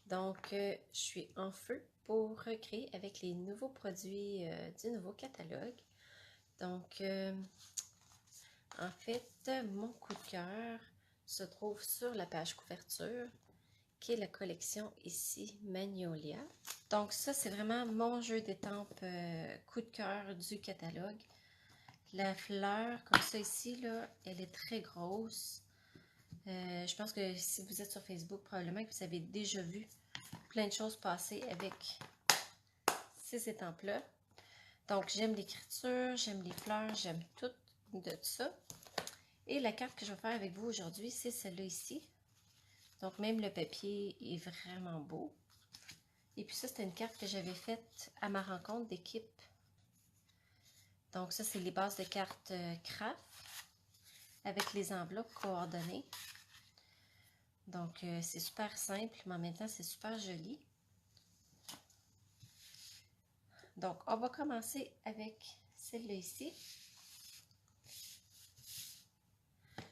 Donc, je suis en feu pour recréer avec les nouveaux produits du nouveau catalogue. Donc, en fait, mon coup de cœur se trouve sur la page couverture, qui est la collection ici, Magnolia. Donc, ça, c'est vraiment mon jeu d'étampes coup de cœur du catalogue. La fleur, comme ça ici, là, elle est très grosse. Je pense que si vous êtes sur Facebook, probablement que vous avez déjà vu plein de choses passer avec ces étampes-là. Donc, j'aime l'écriture, j'aime les fleurs, j'aime tout de ça. Et la carte que je vais faire avec vous aujourd'hui, c'est celle-là ici. Donc, même le papier est vraiment beau. Et puis ça, c'était une carte que j'avais faite à ma rencontre d'équipe. Donc, ça, c'est les bases de cartes craft avec les enveloppes coordonnées. Donc, c'est super simple, mais en même temps, c'est super joli. Donc, on va commencer avec celle-là ici.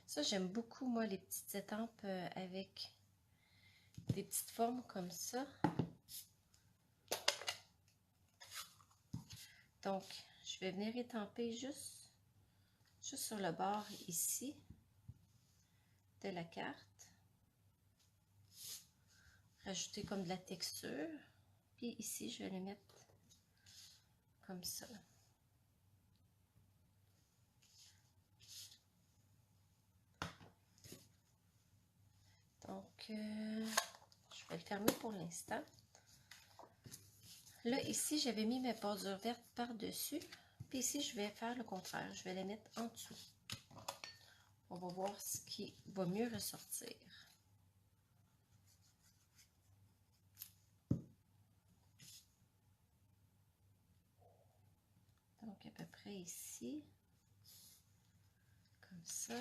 Ça, j'aime beaucoup, moi, les petites étampes avec des petites formes comme ça. Donc, je vais venir étamper juste sur le bord ici de la carte. Rajouter comme de la texture. Puis ici, je vais le mettre comme ça. Donc, je vais le fermer pour l'instant. Là, ici, j'avais mis mes bordures vertes par-dessus. Puis ici, je vais faire le contraire. Je vais les mettre en dessous. On va voir ce qui va mieux ressortir. Donc, à peu près ici. Comme ça.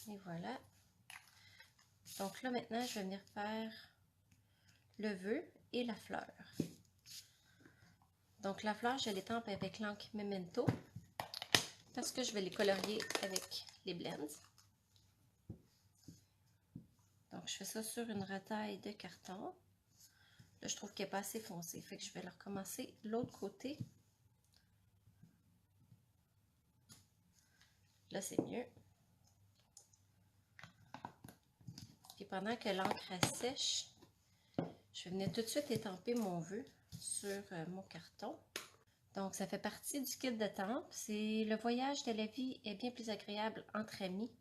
Et voilà. Donc là, maintenant, je vais venir faire le vœu et la fleur. Donc la fleur, je l'étampe avec l'encre Memento parce que je vais les colorier avec les blends. Donc je fais ça sur une retaille de carton. Là, je trouve qu'elle n'est pas assez foncée. Fait que je vais le recommencer l'autre côté. Là, c'est mieux. Puis pendant que l'encre sèche, je vais venir tout de suite étamper mon vœu sur mon carton. Donc, ça fait partie du kit d'étampe. C'est le voyage de la vie est bien plus agréable entre amis.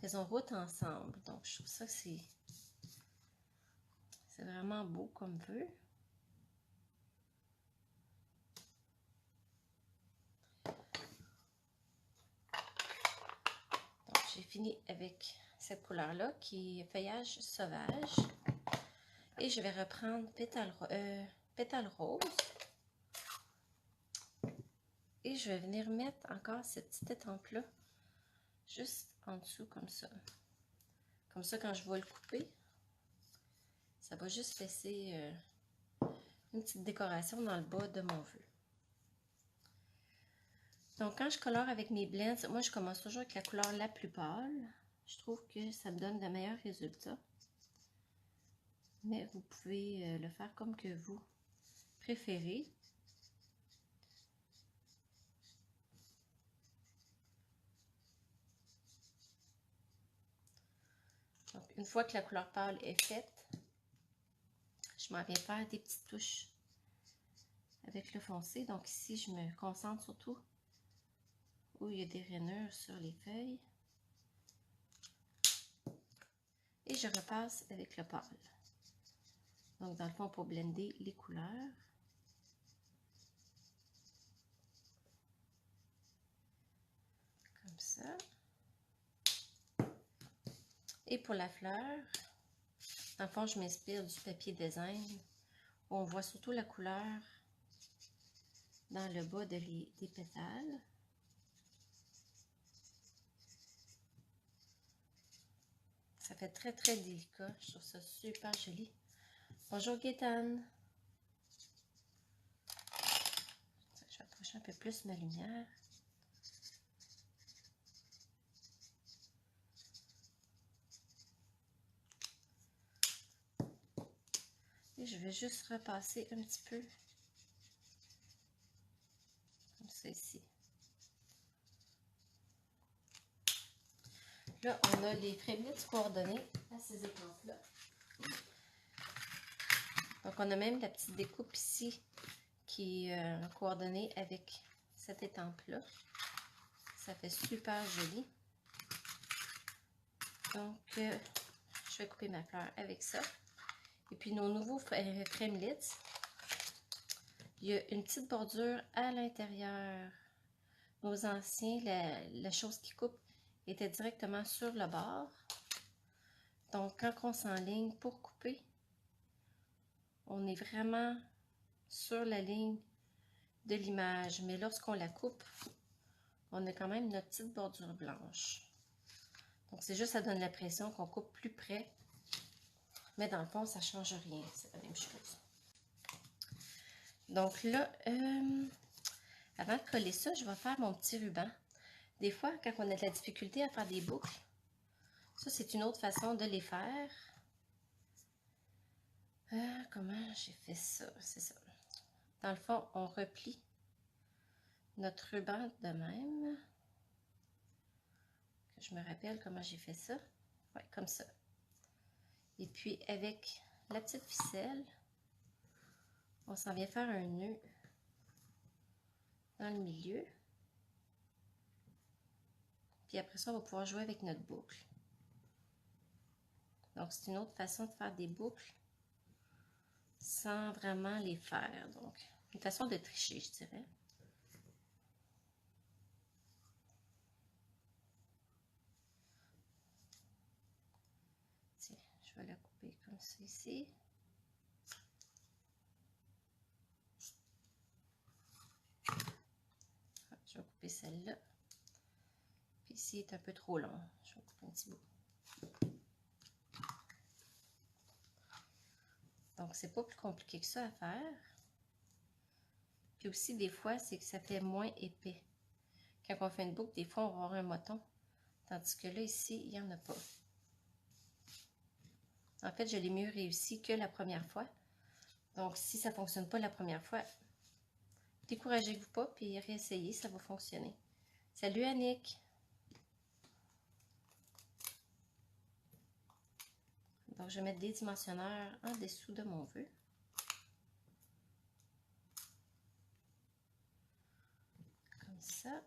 Faisons route ensemble. Donc, je trouve ça que c'est vraiment beau comme vœu. Donc, j'ai fini avec cette couleur-là qui est feuillage sauvage. Et je vais reprendre pétale rose. Et je vais venir mettre encore cette petite étampe-là juste en dessous comme ça. Comme ça, quand je vais le couper, ça va juste laisser une petite décoration dans le bas de mon vœu. Donc, quand je colore avec mes blends, moi, je commence toujours avec la couleur la plus pâle. Je trouve que ça me donne de meilleurs résultats. Mais vous pouvez le faire comme que vous préférez. Donc, une fois que la couleur pâle est faite, je m'en viens faire des petites touches avec le foncé. Donc ici, je me concentre surtout où il y a des rainures sur les feuilles. Et je repasse avec le pâle. Donc dans le fond, pour blender les couleurs. Comme ça. Et pour la fleur, dans le fond, je m'inspire du papier design où on voit surtout la couleur dans le bas des pétales. Ça fait très, très délicat. Je trouve ça super joli. Bonjour, Gaétane. Je vais approcher un peu plus ma lumière. Et je vais juste repasser un petit peu. Comme ça ici. Là, on a les framelits coordonnés à ces étampes-là. Donc, on a même la petite découpe ici qui est coordonnée avec cette étampe-là. Ça fait super joli. Donc, je vais couper ma fleur avec ça. Et puis, nos nouveaux framelits, il y a une petite bordure à l'intérieur. Nos anciens, la chose qui coupe était directement sur le bord. Donc, quand on s'enligne pour couper, on est vraiment sur la ligne de l'image. Mais lorsqu'on la coupe, on a quand même notre petite bordure blanche. Donc, c'est juste, ça donne l'impression qu'on coupe plus près. Mais dans le fond, ça ne change rien. C'est la même chose. Donc là, avant de coller ça, je vais faire mon petit ruban. Des fois, quand on a de la difficulté à faire des boucles, ça, c'est une autre façon de les faire. Comment j'ai fait ça? C'est ça. Dans le fond, on replie notre ruban de même. Que je me rappelle comment j'ai fait ça. Ouais, comme ça. Et puis, avec la petite ficelle, on s'en vient faire un nœud dans le milieu. Puis après ça, on va pouvoir jouer avec notre boucle. Donc, c'est une autre façon de faire des boucles sans vraiment les faire. Donc, une façon de tricher, je dirais. Tiens, je vais la couper comme ça ici. Je vais couper celle-là. Puis ici, est un peu trop long. Je vais couper un petit bout. Donc, c'est pas plus compliqué que ça à faire. Puis aussi, des fois, c'est que ça fait moins épais. Quand on fait une boucle, des fois, on va avoir un moton. Tandis que là, ici, il n'y en a pas. En fait, je l'ai mieux réussi que la première fois. Donc, si ça ne fonctionne pas la première fois, découragez-vous pas, puis réessayez, ça va fonctionner. Salut Annick! Donc, je vais mettre des dimensionneurs en dessous de mon vœu. Comme ça.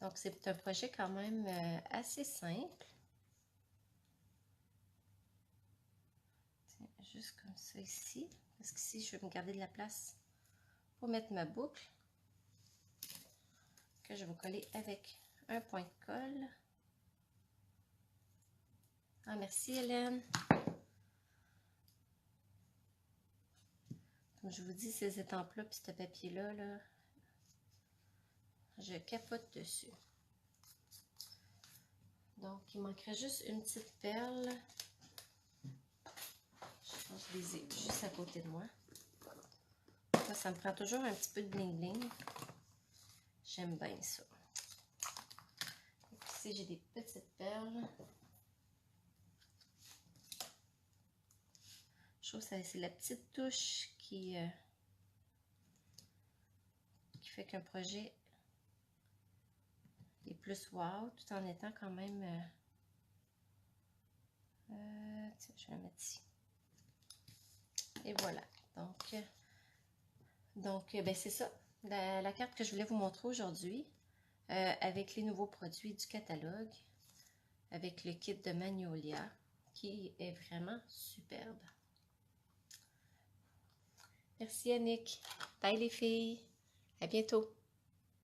Donc, c'est un projet quand même assez simple. Tiens, juste comme ça ici. Parce qu'ici, je vais me garder de la place pour mettre ma boucle. Que je vais coller avec un point de colle. Ah, merci Hélène. Comme je vous dis, ces étampes-là, puis ce papier-là, là, je capote dessus. Donc, il manquerait juste une petite perle. Je pense que je les ai juste à côté de moi. Ça me prend toujours un petit peu de bling-bling. J'aime bien ça. Et puis ici, j'ai des petites perles. Je trouve que c'est la petite touche qui fait qu'un projet est plus wow, tout en étant quand même... tiens, je vais la mettre ici. Et voilà. Donc ben c'est ça. La carte que je voulais vous montrer aujourd'hui, avec les nouveaux produits du catalogue, avec le kit de Magnolia, qui est vraiment superbe. Merci Annick. Bye les filles. À bientôt.